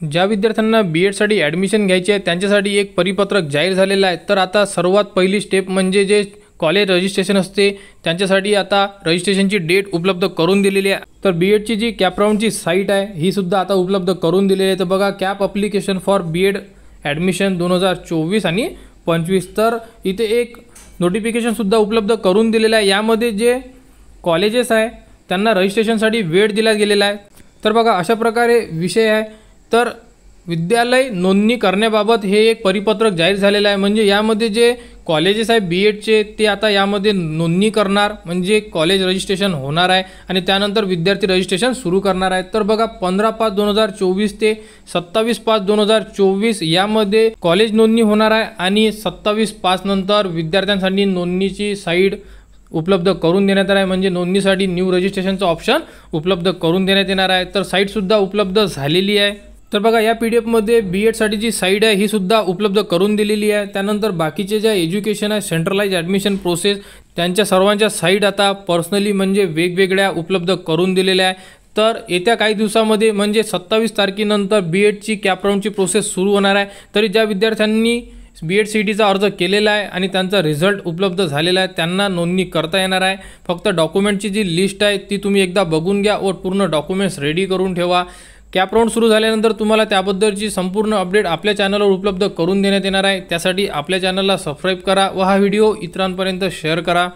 ज्या विद्यार्थ्यांना BEdसाठी ॲडमिशन घ्यायची आहे त्यांच्यासाठी एक परिपत्रक जाहीर झालेलं आहे। तर आता सर्वात पहिली स्टेप म्हणजे जे कॉलेज रजिस्ट्रेशन असते त्यांच्यासाठी आता रजिस्ट्रेशनची डेट उपलब्ध करून दिलेली आहे। तर BEdची जी कॅपराऊंडची साईट आहे ही सुद्धा आता उपलब्ध करून दिलेली आहे। तर बघा, cap application for BEd admission 2024 आणि 25। तर इथे एक नोटिफिकेशन सुद्धा उपलब्ध करून दिलेलं आहे। यामध्ये जे कॉलेजेस आहे त्यांना रजिस्ट्रेशनसाठी वेळ दिला गेलेला आहे। तर बघा, अशा प्रकारे विषय आहे। तर विद्यालय नोंदणी करण्याबाबत हे एक परिपत्रक जाहीर झालेलं आहे। म्हणजे यामध्ये जे कॉलेजेस आहे BEdचे ते आता यामध्ये नोंदणी करणार, म्हणजे कॉलेज रजिस्ट्रेशन होणार आहे आणि त्यानंतर विद्यार्थी रजिस्ट्रेशन सुरू करणार आहे। तर बघा, 15/5/2024 ते 27/5/2024 यामध्ये कॉलेज नोंदणी होणार आहे आणि 27/5 नंतर विद्यार्थ्यांसाठी नोंदणीची साईट उपलब्ध करून देण्यात आहे। म्हणजे नोंदणीसाठी न्यू रजिस्ट्रेशनचा ऑप्शन उपलब्ध करून देण्यात येणार आहे। तर साईटसुद्धा उपलब्ध झालेली आहे। तर बघा, या PDF-मध्ये BEdसाठी जी साईट आहे ही सुद्धा उपलब्ध करून दिलेली आहे। त्यानंतर बाकीचे जे एज्युकेशन आहे सेंट्रलाइज ॲडमिशन प्रोसेस त्यांच्या सर्वांच्या साईट आता पर्सनली म्हणजे वेगवेगळ्या उपलब्ध करून दिलेल्या आहे। तर येत्या काही दिवसामध्ये म्हणजे 27 तारखेनंतर BEdची कॅपराऊंडची प्रोसेस सुरू होणार आहे। तरी ज्या विद्यार्थ्यांनी BEd CETचा अर्ज केलेला आहे आणि त्यांचा रिझल्ट उपलब्ध झालेला आहे त्यांना नोंदणी करता येणार आहे। फक्त डॉक्युमेंटची जी लिस्ट आहे ती तुम्ही एकदा बघून घ्या व पूर्ण डॉक्युमेंट्स रेडी करून ठेवा। कॅपराऊंड सुरू झाल्यानंतर तुम्हाला त्याबद्दलची संपूर्ण अपडेट आपल्या चॅनलवर उपलब्ध करून देण्यात येणार आहे। त्यासाठी आपल्या चॅनलला सबस्क्राईब करा व हा व्हिडिओ इतरांपर्यंत शेअर करा।